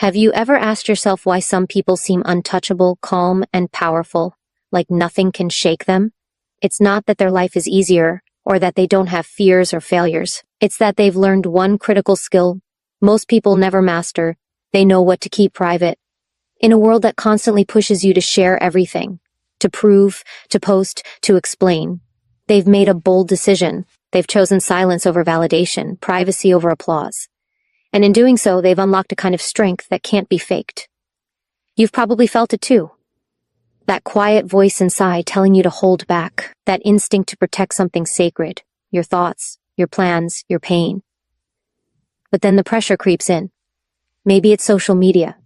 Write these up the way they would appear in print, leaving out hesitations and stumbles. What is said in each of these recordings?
Have you ever asked yourself why some people seem untouchable, calm, and powerful, like nothing can shake them? It's not that their life is easier or that they don't have fears or failures. It's that they've learned one critical skill most people never master. They know what to keep private. In a world that constantly pushes you to share everything, to prove, to post, to explain, they've made a bold decision. They've chosen silence over validation, privacy over applause. And in doing so, they've unlocked a kind of strength that can't be faked. You've probably felt it too. That quiet voice inside telling you to hold back, that instinct to protect something sacred, your thoughts, your plans, your pain. But then the pressure creeps in. Maybe it's social media.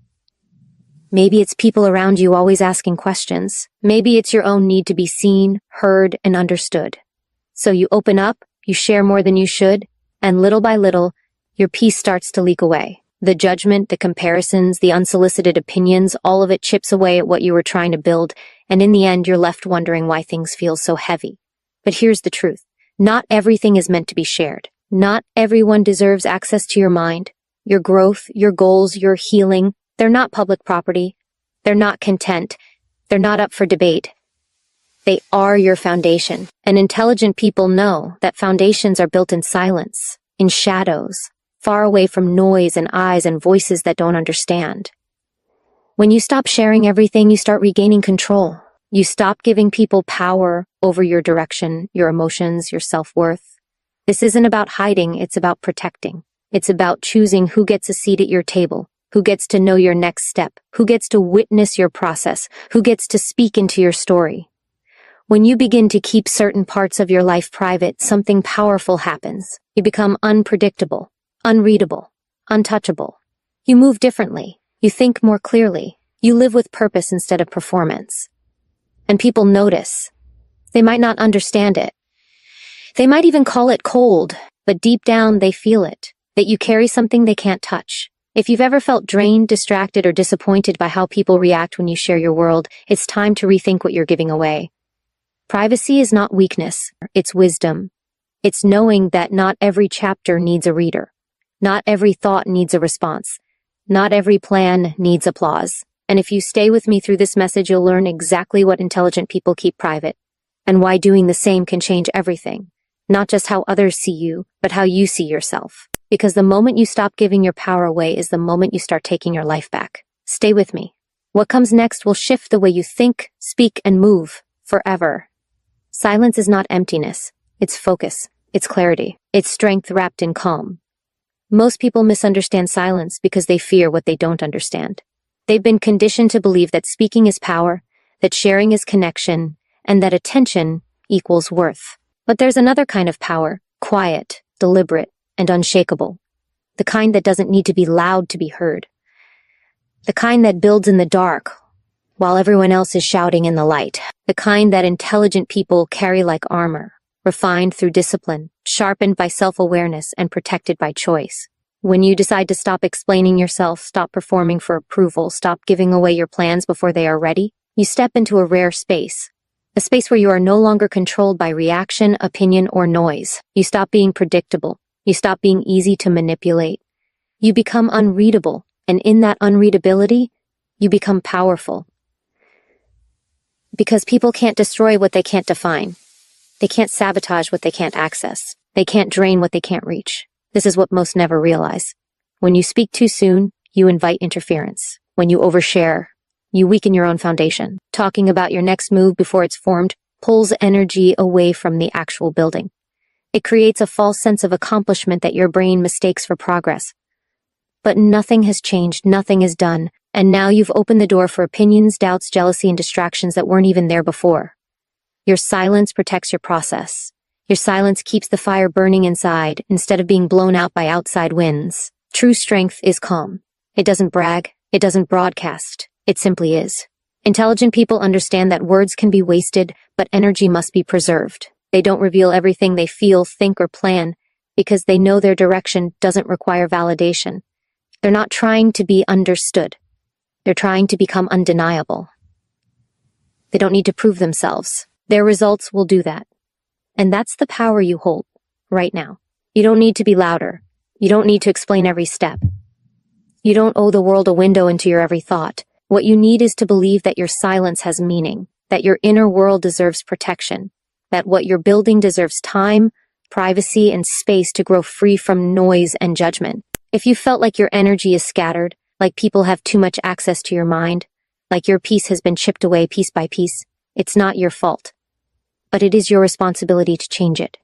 Maybe it's people around you always asking questions. Maybe it's your own need to be seen, heard, and understood. So you open up, you share more than you should, and little by little, your peace starts to leak away. The judgment, the comparisons, the unsolicited opinions, all of it chips away at what you were trying to build, and in the end, you're left wondering why things feel so heavy. But here's the truth. Not everything is meant to be shared. Not everyone deserves access to your mind, your growth, your goals, your healing. They're not public property. They're not content. They're not up for debate. They are your foundation. And intelligent people know that foundations are built in silence, in shadows, far away from noise and eyes and voices that don't understand. When you stop sharing everything, you start regaining control. You stop giving people power over your direction, your emotions, your self-worth. This isn't about hiding, it's about protecting. It's about choosing who gets a seat at your table, who gets to know your next step, who gets to witness your process, who gets to speak into your story. When you begin to keep certain parts of your life private, something powerful happens. You become unpredictable, unreadable, untouchable. You move differently. You think more clearly. You live with purpose instead of performance. And people notice. They might not understand it. They might even call it cold, but deep down they feel it, that you carry something they can't touch. If you've ever felt drained, distracted, or disappointed by how people react when you share your world, it's time to rethink what you're giving away. Privacy is not weakness, it's wisdom. It's knowing that not every chapter needs a reader. Not every thought needs a response. Not every plan needs applause. And if you stay with me through this message, you'll learn exactly what intelligent people keep private, and why doing the same can change everything. Not just how others see you, but how you see yourself. Because the moment you stop giving your power away is the moment you start taking your life back. Stay with me. What comes next will shift the way you think, speak, and move forever. Silence is not emptiness. It's focus. It's clarity. It's strength wrapped in calm. Most people misunderstand silence because they fear what they don't understand. They've been conditioned to believe that speaking is power, that sharing is connection, and that attention equals worth. But there's another kind of power, quiet, deliberate, and unshakable. The kind that doesn't need to be loud to be heard. The kind that builds in the dark, while everyone else is shouting in the light. The kind that intelligent people carry like armor, refined through discipline, sharpened by self-awareness, and protected by choice. When you decide to stop explaining yourself, stop performing for approval, stop giving away your plans before they are ready, you step into a rare space. A space where you are no longer controlled by reaction, opinion, or noise. You stop being predictable. You stop being easy to manipulate. You become unreadable, and in that unreadability, you become powerful. Because people can't destroy what they can't define. They can't sabotage what they can't access. They can't drain what they can't reach. This is what most never realize. When you speak too soon, you invite interference. When you overshare, you weaken your own foundation. Talking about your next move before it's formed pulls energy away from the actual building. It creates a false sense of accomplishment that your brain mistakes for progress. But nothing has changed, nothing is done, and now you've opened the door for opinions, doubts, jealousy, and distractions that weren't even there before. Your silence protects your process. Your silence keeps the fire burning inside instead of being blown out by outside winds. True strength is calm. It doesn't brag. It doesn't broadcast. It simply is. Intelligent people understand that words can be wasted, but energy must be preserved. They don't reveal everything they feel, think, or plan because they know their direction doesn't require validation. They're not trying to be understood. They're trying to become undeniable. They don't need to prove themselves. Their results will do that. And that's the power you hold right now. You don't need to be louder. You don't need to explain every step. You don't owe the world a window into your every thought. What you need is to believe that your silence has meaning, that your inner world deserves protection, that what you're building deserves time, privacy, and space to grow free from noise and judgment. If you felt like your energy is scattered, like people have too much access to your mind, like your peace has been chipped away piece by piece, it's not your fault. But it is your responsibility to change it.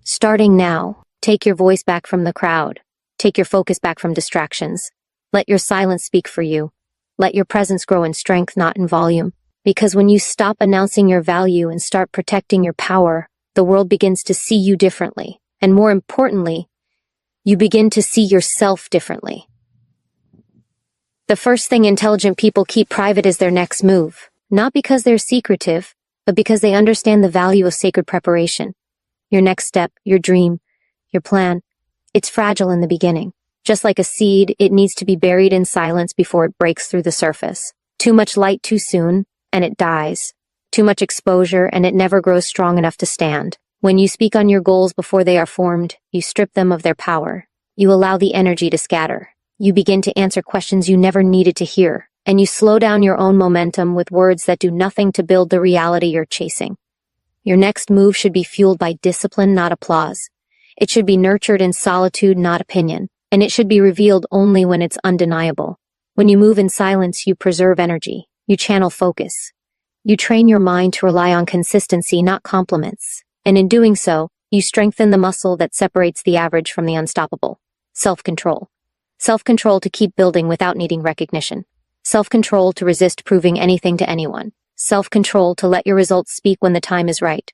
Starting now, take your voice back from the crowd. Take your focus back from distractions. Let your silence speak for you. Let your presence grow in strength, not in volume. Because when you stop announcing your value and start protecting your power, the world begins to see you differently. And more importantly, you begin to see yourself differently. The first thing intelligent people keep private is their next move. Not because they're secretive, but because they understand the value of sacred preparation. Your next step, your dream, your plan, it's fragile in the beginning. Just like a seed, it needs to be buried in silence before it breaks through the surface. Too much light too soon, and it dies. Too much exposure, and it never grows strong enough to stand. When you speak on your goals before they are formed, you strip them of their power. You allow the energy to scatter. You begin to answer questions you never needed to hear, and you slow down your own momentum with words that do nothing to build the reality you're chasing. Your next move should be fueled by discipline, not applause. It should be nurtured in solitude, not opinion, and it should be revealed only when it's undeniable. When you move in silence, you preserve energy. You channel focus. You train your mind to rely on consistency, not compliments. And in doing so, you strengthen the muscle that separates the average from the unstoppable. Self-control. Self-control to keep building without needing recognition. Self-control to resist proving anything to anyone. Self-control to let your results speak when the time is right.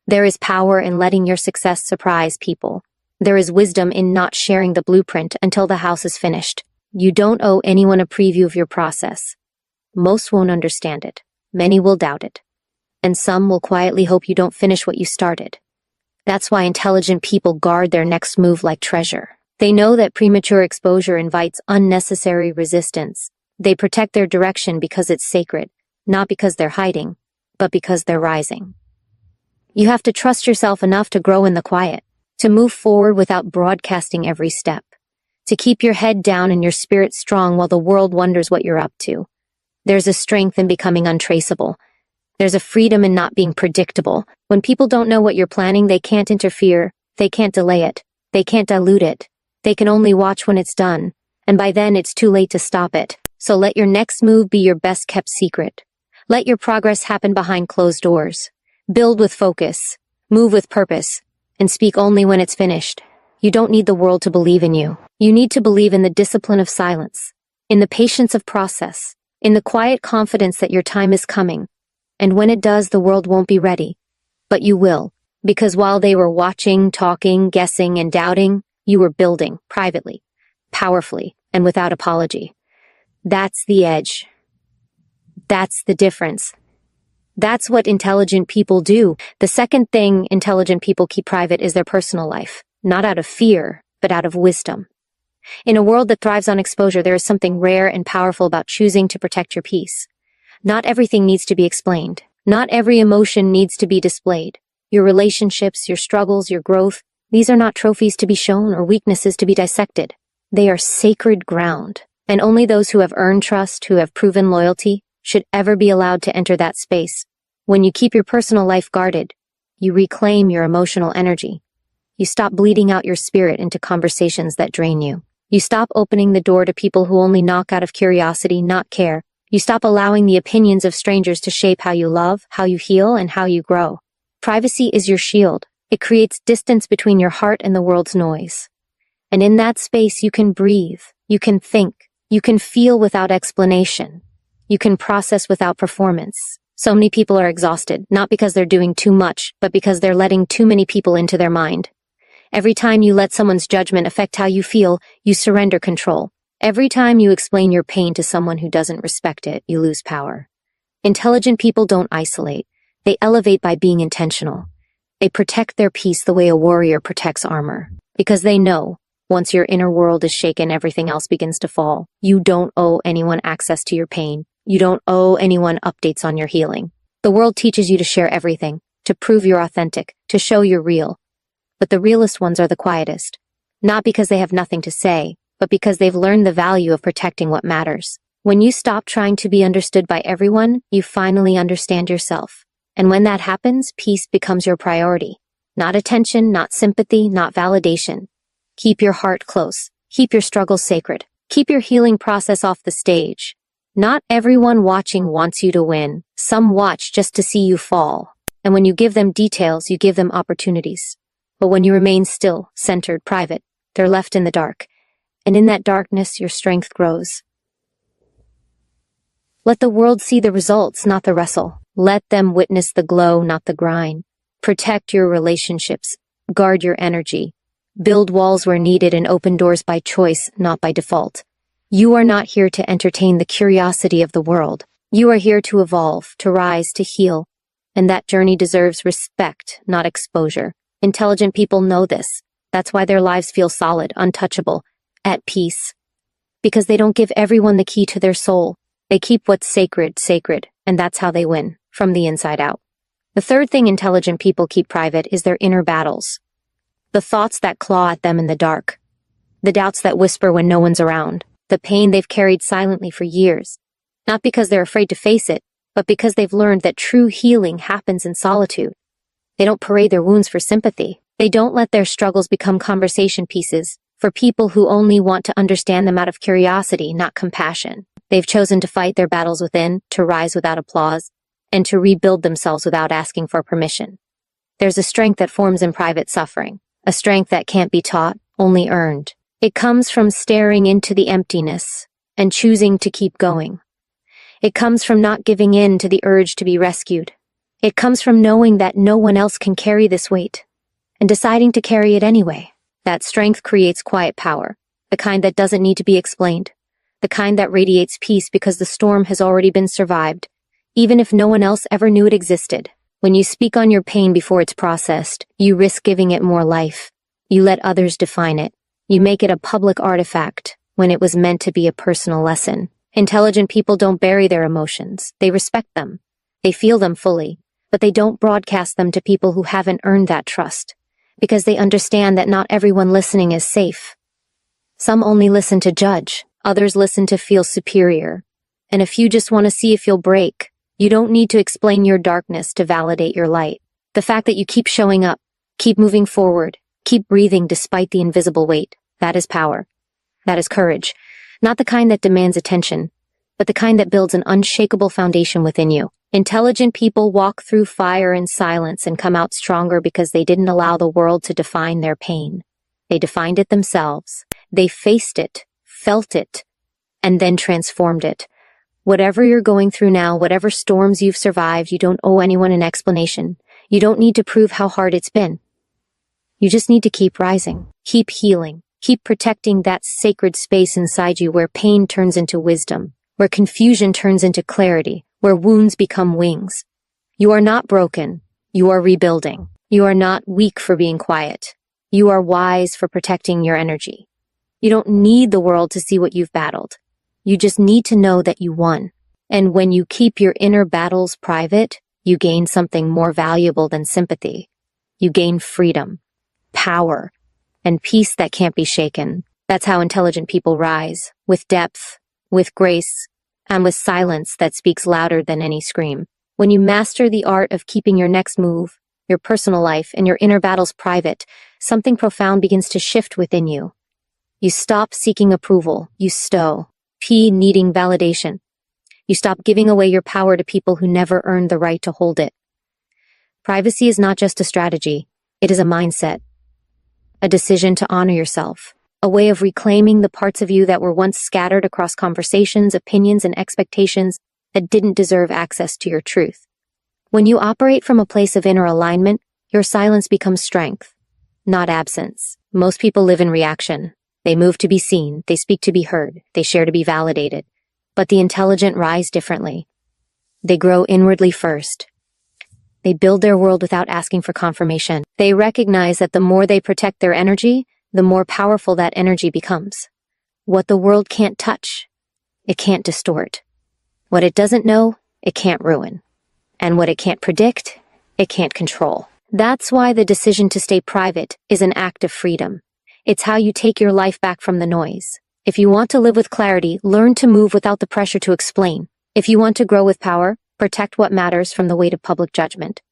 There is power in letting your success surprise people. There is wisdom in not sharing the blueprint until the house is finished. You don't owe anyone a preview of your process. Most won't understand it. Many will doubt it. And some will quietly hope you don't finish what you started. That's why intelligent people guard their next move like treasure. They know that premature exposure invites unnecessary resistance. They protect their direction because it's sacred, not because they're hiding, but because they're rising. You have to trust yourself enough to grow in the quiet, to move forward without broadcasting every step, to keep your head down and your spirit strong while the world wonders what you're up to. There's a strength in becoming untraceable. There's a freedom in not being predictable. When people don't know what you're planning, they can't interfere, they can't delay it, they can't dilute it. They can only watch when it's done, and by then it's too late to stop it. So let your next move be your best-kept secret. Let your progress happen behind closed doors. Build with focus, move with purpose, and speak only when it's finished. You don't need the world to believe in you. You need to believe in the discipline of silence, in the patience of process, in the quiet confidence that your time is coming. And when it does, the world won't be ready. But you will, because while they were watching, talking, guessing, and doubting, you were building, privately, powerfully, and without apology. That's the edge. That's the difference. That's what intelligent people do. The second thing intelligent people keep private is their personal life, not out of fear, but out of wisdom. In a world that thrives on exposure, there is something rare and powerful about choosing to protect your peace. Not everything needs to be explained. Not every emotion needs to be displayed. Your relationships, your struggles, your growth, these are not trophies to be shown or weaknesses to be dissected. They are sacred ground, and only those who have earned trust, who have proven loyalty, should ever be allowed to enter that space. When you keep your personal life guarded, you reclaim your emotional energy. You stop bleeding out your spirit into conversations that drain you. You stop opening the door to people who only knock out of curiosity, not care. You stop allowing the opinions of strangers to shape how you love, how you heal, and how you grow. Privacy is your shield. It creates distance between your heart and the world's noise. And in that space, you can breathe, you can think, you can feel without explanation. You can process without performance. So many people are exhausted, not because they're doing too much, but because they're letting too many people into their mind. Every time you let someone's judgment affect how you feel, you surrender control. Every time you explain your pain to someone who doesn't respect it, you lose power. Intelligent people don't isolate. They elevate by being intentional. They protect their peace the way a warrior protects armor. Because they know, once your inner world is shaken, everything else begins to fall. You don't owe anyone access to your pain. You don't owe anyone updates on your healing. The world teaches you to share everything, to prove you're authentic, to show you're real. But the realest ones are the quietest. Not because they have nothing to say, but because they've learned the value of protecting what matters. When you stop trying to be understood by everyone, you finally understand yourself. And when that happens, peace becomes your priority. Not attention, not sympathy, not validation. Keep your heart close. Keep your struggles sacred. Keep your healing process off the stage. Not everyone watching wants you to win. Some watch just to see you fall. And when you give them details, you give them opportunities. But when you remain still, centered, private, they're left in the dark. And in that darkness, your strength grows. Let the world see the results, not the wrestle. Let them witness the glow, not the grind. Protect your relationships. Guard your energy. Build walls where needed and open doors by choice, not by default. You are not here to entertain the curiosity of the world. You are here to evolve, to rise, to heal. And that journey deserves respect, not exposure. Intelligent people know this. That's why their lives feel solid, untouchable, at peace. Because they don't give everyone the key to their soul. They keep what's sacred, sacred, and that's how they win, from the inside out. The third thing intelligent people keep private is their inner battles. The thoughts that claw at them in the dark. The doubts that whisper when no one's around. The pain they've carried silently for years. Not because they're afraid to face it, but because they've learned that true healing happens in solitude. They don't parade their wounds for sympathy. They don't let their struggles become conversation pieces for people who only want to understand them out of curiosity, not compassion. They've chosen to fight their battles within, to rise without applause, and to rebuild themselves without asking for permission. There's a strength that forms in private suffering, a strength that can't be taught, only earned. It comes from staring into the emptiness and choosing to keep going. It comes from not giving in to the urge to be rescued. It comes from knowing that no one else can carry this weight, and deciding to carry it anyway. That strength creates quiet power, the kind that doesn't need to be explained, the kind that radiates peace because the storm has already been survived, even if no one else ever knew it existed. When you speak on your pain before it's processed, you risk giving it more life. You let others define it. You make it a public artifact when it was meant to be a personal lesson. Intelligent people don't bury their emotions. They respect them. They feel them fully, but they don't broadcast them to people who haven't earned that trust, because they understand that not everyone listening is safe. Some only listen to judge. Others listen to feel superior. And if you just want to see if you'll break, you don't need to explain your darkness to validate your light. The fact that you keep showing up, keep moving forward, keep breathing despite the invisible weight, that is power. That is courage. Not the kind that demands attention, but the kind that builds an unshakable foundation within you. Intelligent people walk through fire in silence and come out stronger because they didn't allow the world to define their pain. They defined it themselves. They faced it, felt it, and then transformed it. Whatever you're going through now, whatever storms you've survived, you don't owe anyone an explanation. You don't need to prove how hard it's been. You just need to keep rising, keep healing, keep protecting that sacred space inside you where pain turns into wisdom, where confusion turns into clarity, where wounds become wings. You are not broken. You are rebuilding. You are not weak for being quiet. You are wise for protecting your energy. You don't need the world to see what you've battled. You just need to know that you won. And when you keep your inner battles private, you gain something more valuable than sympathy. You gain freedom, power, and peace that can't be shaken. That's how intelligent people rise, with depth, with grace, and with silence that speaks louder than any scream. When you master the art of keeping your next move, your personal life, and your inner battles private, something profound begins to shift within you. You stop seeking approval. You stow. Needing validation. You stop giving away your power to people who never earned the right to hold it. Privacy is not just a strategy. It is a mindset. A decision to honor yourself. A way of reclaiming the parts of you that were once scattered across conversations, opinions, and expectations that didn't deserve access to your truth. When you operate from a place of inner alignment, your silence becomes strength, not absence. Most people live in reaction. They move to be seen, they speak to be heard, they share to be validated. But the intelligent rise differently. They grow inwardly first. They build their world without asking for confirmation. They recognize that the more they protect their energy, the more powerful that energy becomes. What the world can't touch, it can't distort. What it doesn't know, it can't ruin. And what it can't predict, it can't control. That's why the decision to stay private is an act of freedom. It's how you take your life back from the noise. If you want to live with clarity, learn to move without the pressure to explain. If you want to grow with power, protect what matters from the weight of public judgment.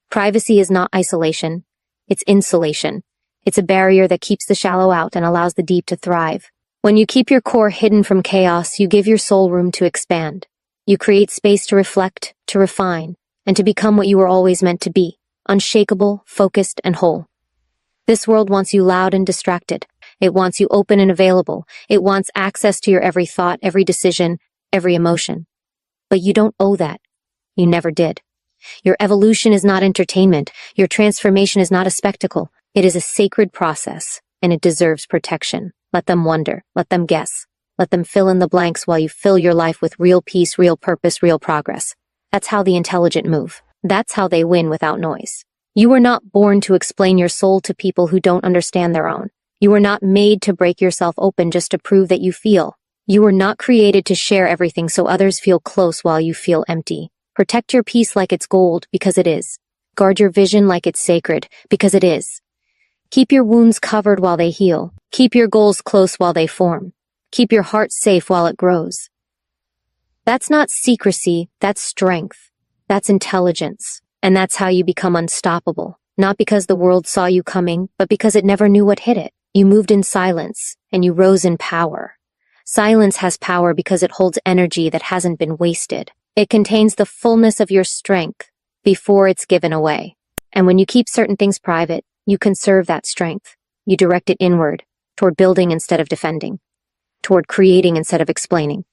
Privacy is not isolation. It's insulation. It's a barrier that keeps the shallow out and allows the deep to thrive. When you keep your core hidden from chaos, you give your soul room to expand. You create space to reflect, to refine, and to become what you were always meant to be, unshakable, focused, and whole. This world wants you loud and distracted. It wants you open and available. It wants access to your every thought, every decision, every emotion. But you don't owe that. You never did. Your evolution is not entertainment. Your transformation is not a spectacle. It is a sacred process, and it deserves protection. Let them wonder. Let them guess. Let them fill in the blanks while you fill your life with real peace, real purpose, real progress. That's how the intelligent move. That's how they win without noise. You were not born to explain your soul to people who don't understand their own. You were not made to break yourself open just to prove that you feel. You were not created to share everything so others feel close while you feel empty. Protect your peace like it's gold, because it is. Guard your vision like it's sacred, because it is. Keep your wounds covered while they heal. Keep your goals close while they form. Keep your heart safe while it grows. That's not secrecy, that's strength. That's intelligence. And that's how you become unstoppable. Not because the world saw you coming, but because it never knew what hit it. You moved in silence, and you rose in power. Silence has power because it holds energy that hasn't been wasted. It contains the fullness of your strength before it's given away. And when you keep certain things private, you conserve that strength. You direct it inward, toward building instead of defending, toward creating instead of explaining,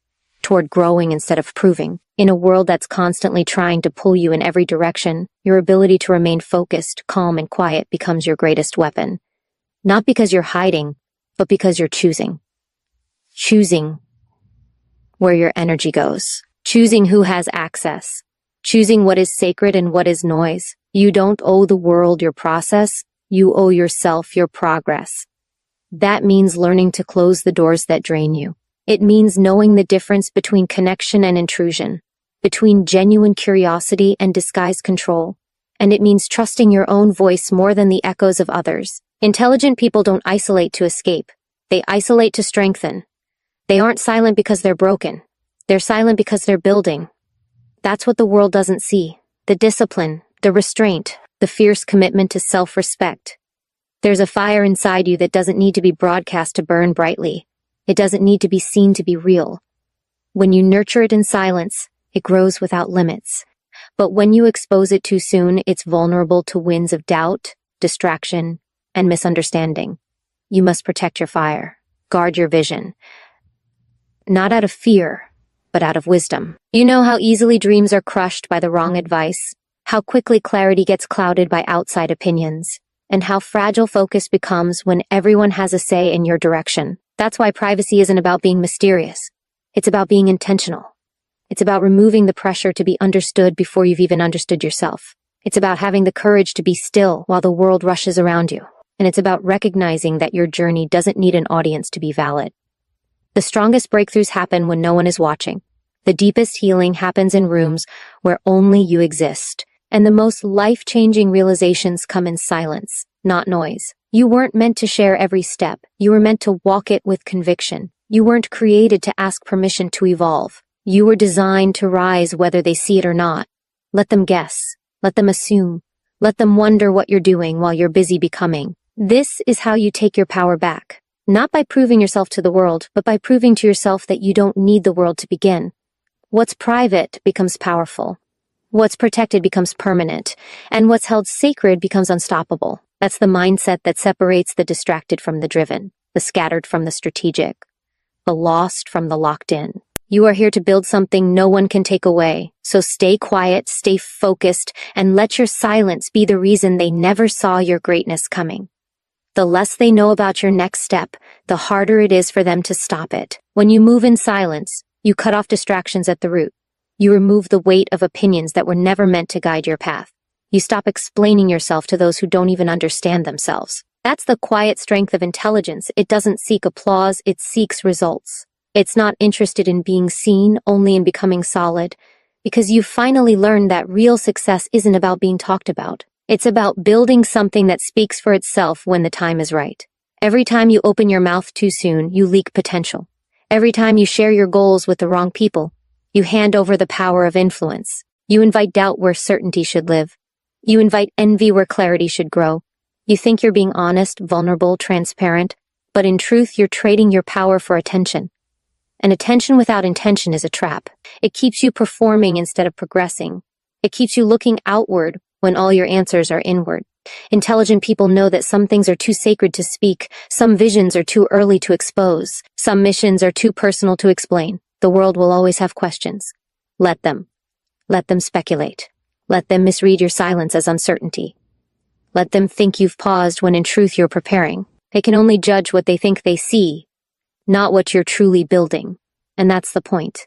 toward growing instead of proving. In a world that's constantly trying to pull you in every direction, your ability to remain focused, calm, and quiet becomes your greatest weapon. Not because you're hiding, but because you're choosing. Choosing where your energy goes. Choosing who has access. Choosing what is sacred and what is noise. You don't owe the world your process. You owe yourself your progress. That means learning to close the doors that drain you. It means knowing the difference between connection and intrusion, between genuine curiosity and disguised control. And it means trusting your own voice more than the echoes of others. Intelligent people don't isolate to escape. They isolate to strengthen. They aren't silent because they're broken. They're silent because they're building. That's what the world doesn't see. The discipline, the restraint, the fierce commitment to self-respect. There's a fire inside you that doesn't need to be broadcast to burn brightly. It doesn't need to be seen to be real. When you nurture it in silence, it grows without limits. But when you expose it too soon, it's vulnerable to winds of doubt, distraction, and misunderstanding. You must protect your fire. Guard your vision. Not out of fear, but out of wisdom. You know how easily dreams are crushed by the wrong advice, how quickly clarity gets clouded by outside opinions, and how fragile focus becomes when everyone has a say in your direction. That's why privacy isn't about being mysterious. It's about being intentional. It's about removing the pressure to be understood before you've even understood yourself. It's about having the courage to be still while the world rushes around you. And it's about recognizing that your journey doesn't need an audience to be valid. The strongest breakthroughs happen when no one is watching. The deepest healing happens in rooms where only you exist. And the most life-changing realizations come in silence, not noise. You weren't meant to share every step. You were meant to walk it with conviction. You weren't created to ask permission to evolve. You were designed to rise whether they see it or not. Let them guess. Let them assume. Let them wonder what you're doing while you're busy becoming. This is how you take your power back. Not by proving yourself to the world, but by proving to yourself that you don't need the world to begin. What's private becomes powerful. What's protected becomes permanent. And what's held sacred becomes unstoppable. That's the mindset that separates the distracted from the driven, the scattered from the strategic, the lost from the locked in. You are here to build something no one can take away. So stay quiet, stay focused, and let your silence be the reason they never saw your greatness coming. The less they know about your next step, the harder it is for them to stop it. When you move in silence, you cut off distractions at the root. You remove the weight of opinions that were never meant to guide your path. You stop explaining yourself to those who don't even understand themselves. That's the quiet strength of intelligence. It doesn't seek applause, it seeks results. It's not interested in being seen, only in becoming solid, because you've finally learned that real success isn't about being talked about. It's about building something that speaks for itself when the time is right. Every time you open your mouth too soon, you leak potential. Every time you share your goals with the wrong people, you hand over the power of influence. You invite doubt where certainty should live. You invite envy where clarity should grow. You think you're being honest, vulnerable, transparent, but in truth, you're trading your power for attention. And attention without intention is a trap. It keeps you performing instead of progressing. It keeps you looking outward when all your answers are inward. Intelligent people know that some things are too sacred to speak, some visions are too early to expose, some missions are too personal to explain. The world will always have questions. Let them. Let them speculate. Let them misread your silence as uncertainty. Let them think you've paused when in truth you're preparing. They can only judge what they think they see, not what you're truly building. And that's the point.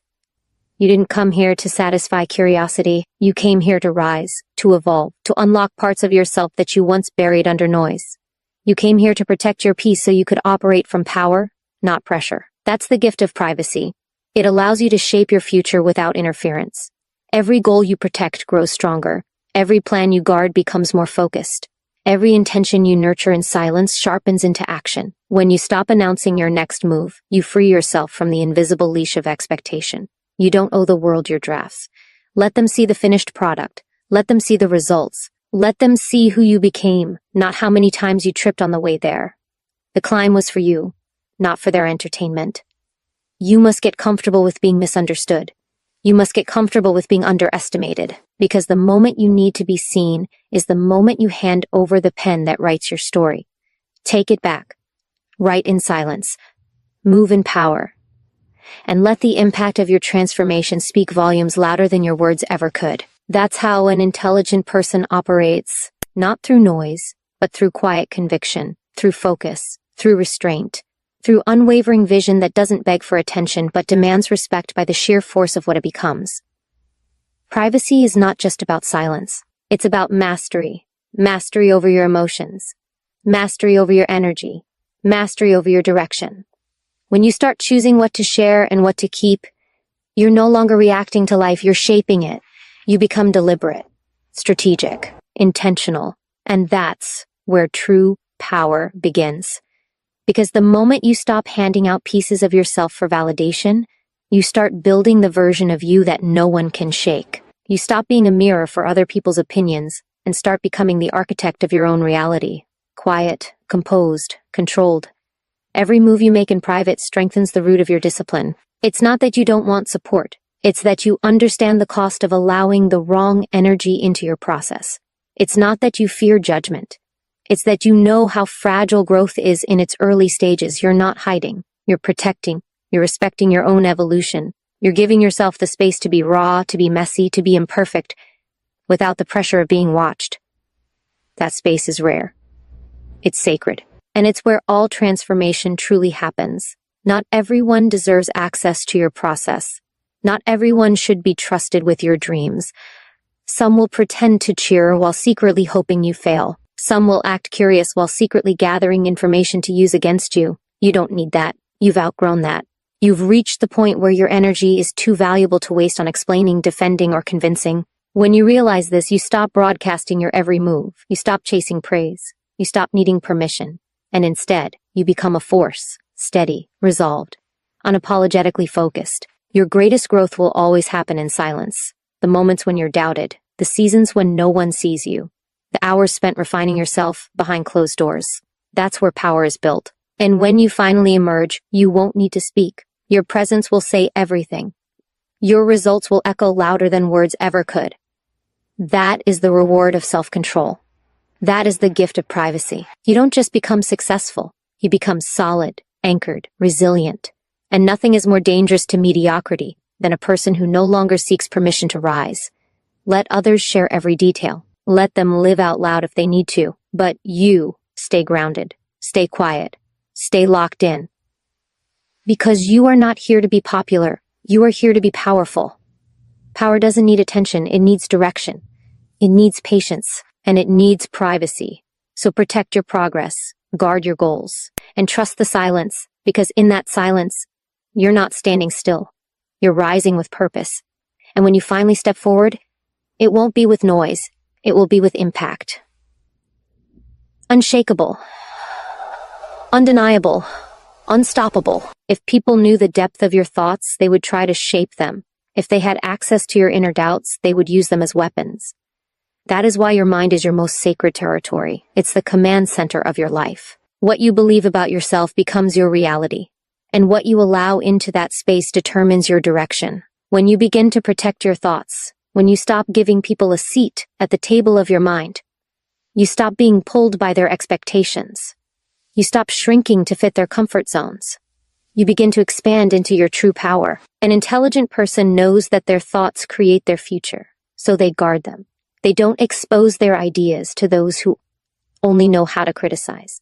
You didn't come here to satisfy curiosity. You came here to rise, to evolve, to unlock parts of yourself that you once buried under noise. You came here to protect your peace so you could operate from power, not pressure. That's the gift of privacy. It allows you to shape your future without interference. Every goal you protect grows stronger. Every plan you guard becomes more focused. Every intention you nurture in silence sharpens into action. When you stop announcing your next move, you free yourself from the invisible leash of expectation. You don't owe the world your drafts. Let them see the finished product. Let them see the results. Let them see who you became, not how many times you tripped on the way there. The climb was for you, not for their entertainment. You must get comfortable with being misunderstood. You must get comfortable with being underestimated, because the moment you need to be seen is the moment you hand over the pen that writes your story. Take it back. Write in silence. Move in power. And let the impact of your transformation speak volumes louder than your words ever could. That's how an intelligent person operates, not through noise, but through quiet conviction, through focus, through restraint, through unwavering vision that doesn't beg for attention but demands respect by the sheer force of what it becomes. Privacy is not just about silence. It's about mastery. Mastery over your emotions. Mastery over your energy. Mastery over your direction. When you start choosing what to share and what to keep, you're no longer reacting to life, you're shaping it. You become deliberate, strategic, intentional, and that's where true power begins. Because the moment you stop handing out pieces of yourself for validation, you start building the version of you that no one can shake. You stop being a mirror for other people's opinions and start becoming the architect of your own reality. Quiet, composed, controlled. Every move you make in private strengthens the root of your discipline. It's not that you don't want support. It's that you understand the cost of allowing the wrong energy into your process. It's not that you fear judgment. It's that you know how fragile growth is in its early stages. You're not hiding. You're protecting. You're respecting your own evolution. You're giving yourself the space to be raw, to be messy, to be imperfect, without the pressure of being watched. That space is rare. It's sacred. And it's where all transformation truly happens. Not everyone deserves access to your process. Not everyone should be trusted with your dreams. Some will pretend to cheer while secretly hoping you fail. Some will act curious while secretly gathering information to use against you. You don't need that. You've outgrown that. You've reached the point where your energy is too valuable to waste on explaining, defending, or convincing. When you realize this, you stop broadcasting your every move. You stop chasing praise. You stop needing permission. And instead, you become a force, steady, resolved, unapologetically focused. Your greatest growth will always happen in silence. The moments when you're doubted, the seasons when no one sees you, the hours spent refining yourself behind closed doors. That's where power is built. And when you finally emerge, you won't need to speak. Your presence will say everything. Your results will echo louder than words ever could. That is the reward of self-control. That is the gift of privacy. You don't just become successful. You become solid, anchored, resilient. And nothing is more dangerous to mediocrity than a person who no longer seeks permission to rise. Let others share every detail. Let them live out loud if they need to. But you stay grounded, stay quiet, stay locked in. Because you are not here to be popular. You are here to be powerful. Power doesn't need attention. It needs direction. It needs patience. And it needs privacy. So protect your progress, guard your goals, and trust the silence, because in that silence, you're not standing still. You're rising with purpose. And when you finally step forward, it won't be with noise. It will be with impact. Unshakable. Undeniable. Unstoppable. If people knew the depth of your thoughts, they would try to shape them. If they had access to your inner doubts, they would use them as weapons. That is why your mind is your most sacred territory. It's the command center of your life. What you believe about yourself becomes your reality, and what you allow into that space determines your direction. When you begin to protect your thoughts, when you stop giving people a seat at the table of your mind, you stop being pulled by their expectations. You stop shrinking to fit their comfort zones. You begin to expand into your true power. An intelligent person knows that their thoughts create their future, so they guard them. They don't expose their ideas to those who only know how to criticize.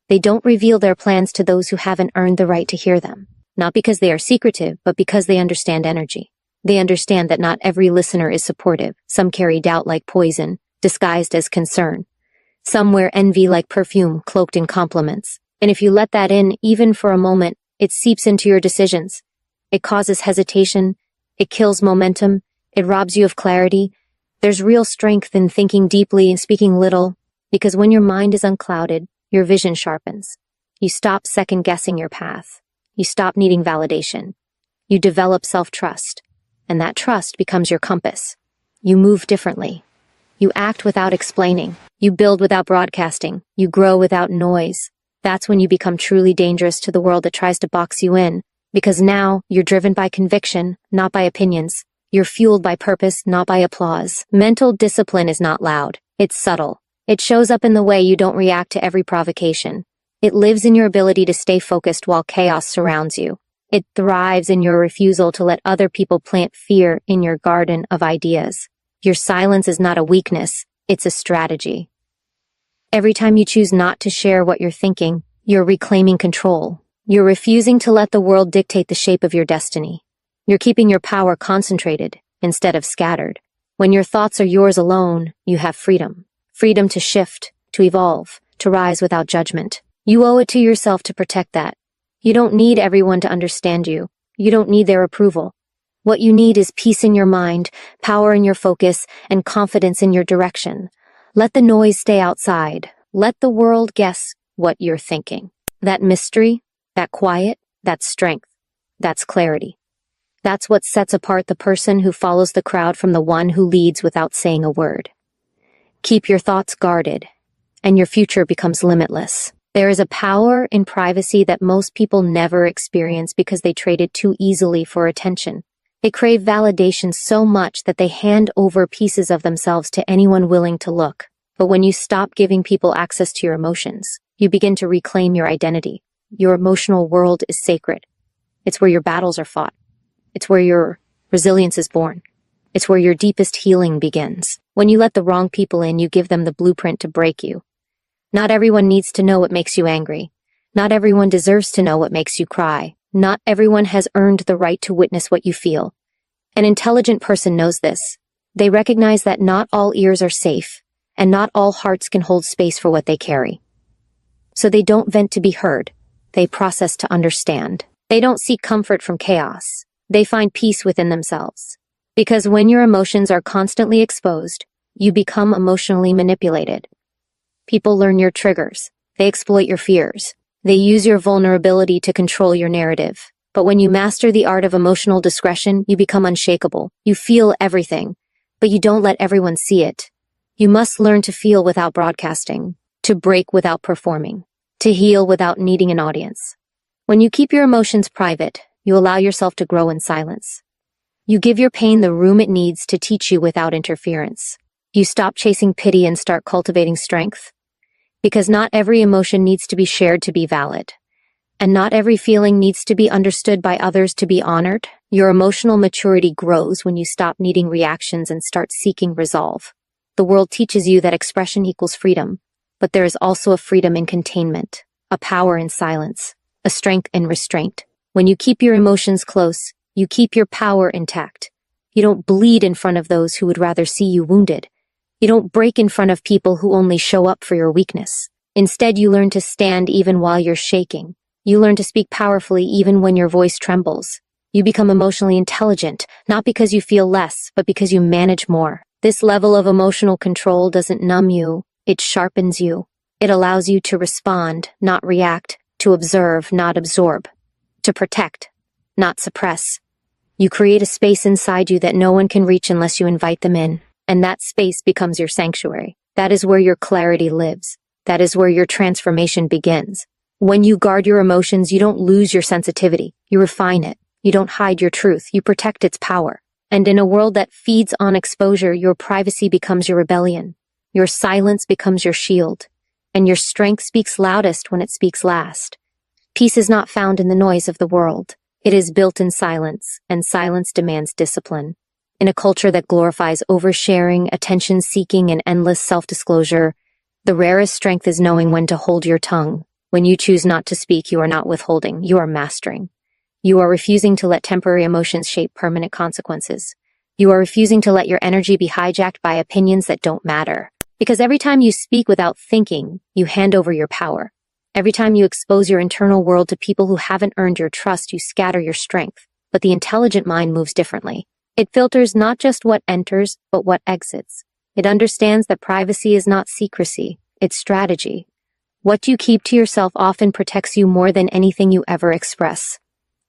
They don't reveal their plans to those who haven't earned the right to hear them. Not because they are secretive, but because they understand energy. They understand that not every listener is supportive. Some carry doubt like poison, disguised as concern. Some wear envy like perfume, cloaked in compliments. And if you let that in, even for a moment, it seeps into your decisions. It causes hesitation. It kills momentum. It robs you of clarity. There's real strength in thinking deeply and speaking little, because when your mind is unclouded, your vision sharpens. You stop second-guessing your path. You stop needing validation. You develop self-trust, and that trust becomes your compass. You move differently. You act without explaining. You build without broadcasting. You grow without noise. That's when you become truly dangerous to the world that tries to box you in, because now you're driven by conviction, not by opinions. You're fueled by purpose, not by applause. Mental discipline is not loud. It's subtle. It shows up in the way you don't react to every provocation. It lives in your ability to stay focused while chaos surrounds you. It thrives in your refusal to let other people plant fear in your garden of ideas. Your silence is not a weakness, it's a strategy. Every time you choose not to share what you're thinking, you're reclaiming control. You're refusing to let the world dictate the shape of your destiny. You're keeping your power concentrated instead of scattered. When your thoughts are yours alone, you have freedom. Freedom to shift, to evolve, to rise without judgment. You owe it to yourself to protect that. You don't need everyone to understand you. You don't need their approval. What you need is peace in your mind, power in your focus, and confidence in your direction. Let the noise stay outside. Let the world guess what you're thinking. That mystery, that quiet, that strength, that's clarity. That's what sets apart the person who follows the crowd from the one who leads without saying a word. Keep your thoughts guarded, and your future becomes limitless. There is a power in privacy that most people never experience because they trade it too easily for attention. They crave validation so much that they hand over pieces of themselves to anyone willing to look. But when you stop giving people access to your emotions, you begin to reclaim your identity. Your emotional world is sacred. It's where your battles are fought. It's where your resilience is born. It's where your deepest healing begins. When you let the wrong people in, you give them the blueprint to break you. Not everyone needs to know what makes you angry. Not everyone deserves to know what makes you cry. Not everyone has earned the right to witness what you feel. An intelligent person knows this. They recognize that not all ears are safe, and not all hearts can hold space for what they carry. So they don't vent to be heard. They process to understand. They don't seek comfort from chaos. They find peace within themselves. Because when your emotions are constantly exposed, you become emotionally manipulated. People learn your triggers. They exploit your fears. They use your vulnerability to control your narrative. But when you master the art of emotional discretion, you become unshakable. You feel everything, but you don't let everyone see it. You must learn to feel without broadcasting, to break without performing, to heal without needing an audience. When you keep your emotions private, you allow yourself to grow in silence. You give your pain the room it needs to teach you without interference. You stop chasing pity and start cultivating strength. Because not every emotion needs to be shared to be valid. And not every feeling needs to be understood by others to be honored. Your emotional maturity grows when you stop needing reactions and start seeking resolve. The world teaches you that expression equals freedom, but there is also a freedom in containment, a power in silence, a strength in restraint. When you keep your emotions close, you keep your power intact. You don't bleed in front of those who would rather see you wounded. You don't break in front of people who only show up for your weakness. Instead, you learn to stand even while you're shaking. You learn to speak powerfully even when your voice trembles. You become emotionally intelligent, not because you feel less, but because you manage more. This level of emotional control doesn't numb you, it sharpens you. It allows you to respond, not react, to observe, not absorb, to protect, not suppress. You create a space inside you that no one can reach unless you invite them in, and that space becomes your sanctuary. That is where your clarity lives. That is where your transformation begins. When you guard your emotions, you don't lose your sensitivity. You refine it. You don't hide your truth. You protect its power. And in a world that feeds on exposure, your privacy becomes your rebellion. Your silence becomes your shield. And your strength speaks loudest when it speaks last. Peace is not found in the noise of the world. It is built in silence, and silence demands discipline. In a culture that glorifies oversharing, attention-seeking, and endless self-disclosure, the rarest strength is knowing when to hold your tongue. When you choose not to speak, you are not withholding, you are mastering. You are refusing to let temporary emotions shape permanent consequences. You are refusing to let your energy be hijacked by opinions that don't matter. Because every time you speak without thinking, you hand over your power. Every time you expose your internal world to people who haven't earned your trust, you scatter your strength. But the intelligent mind moves differently. It filters not just what enters, but what exits. It understands that privacy is not secrecy, it's strategy. What you keep to yourself often protects you more than anything you ever express.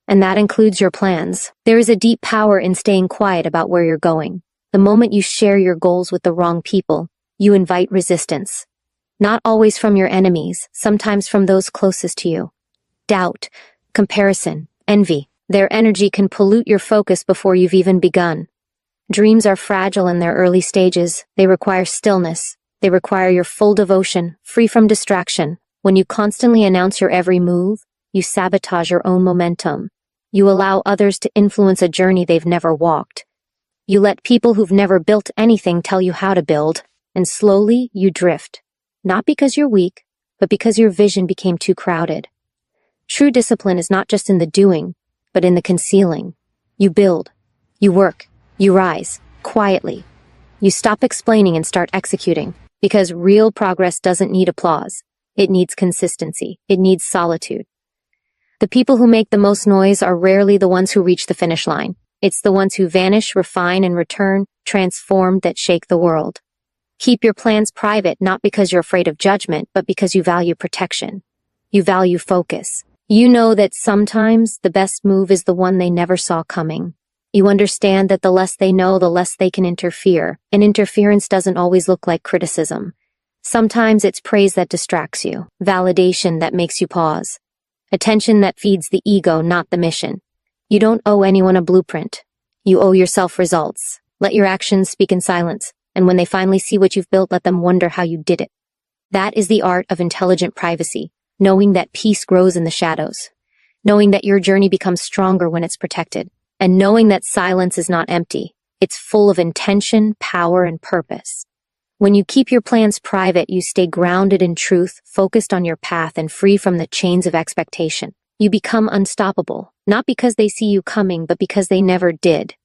And that includes your plans. There is a deep power in staying quiet about where you're going. The moment you share your goals with the wrong people, you invite resistance. Not always from your enemies, sometimes from those closest to you. Doubt, comparison, envy. Their energy can pollute your focus before you've even begun. Dreams are fragile in their early stages. They require stillness. They require your full devotion, free from distraction. When you constantly announce your every move, you sabotage your own momentum. You allow others to influence a journey they've never walked. You let people who've never built anything tell you how to build, and slowly you drift. Not because you're weak, but because your vision became too crowded. True discipline is not just in the doing, but in the concealing. You build, you work, you rise, quietly. You stop explaining and start executing, because real progress doesn't need applause. It needs consistency. It needs solitude. The people who make the most noise are rarely the ones who reach the finish line. It's the ones who vanish, refine, and return, transformed, that shake the world. Keep your plans private, not because you're afraid of judgment, but because you value protection. You value focus. You know that sometimes the best move is the one they never saw coming. You understand that the less they know, the less they can interfere, and interference doesn't always look like criticism. Sometimes it's praise that distracts you, validation that makes you pause, attention that feeds the ego, not the mission. You don't owe anyone a blueprint. You owe yourself results. Let your actions speak in silence, and when they finally see what you've built, let them wonder how you did it. That is the art of intelligent privacy, knowing that peace grows in the shadows, knowing that your journey becomes stronger when it's protected, and knowing that silence is not empty. It's full of intention, power, and purpose. When you keep your plans private, you stay grounded in truth, focused on your path, and free from the chains of expectation. You become unstoppable, not because they see you coming, but because they never did.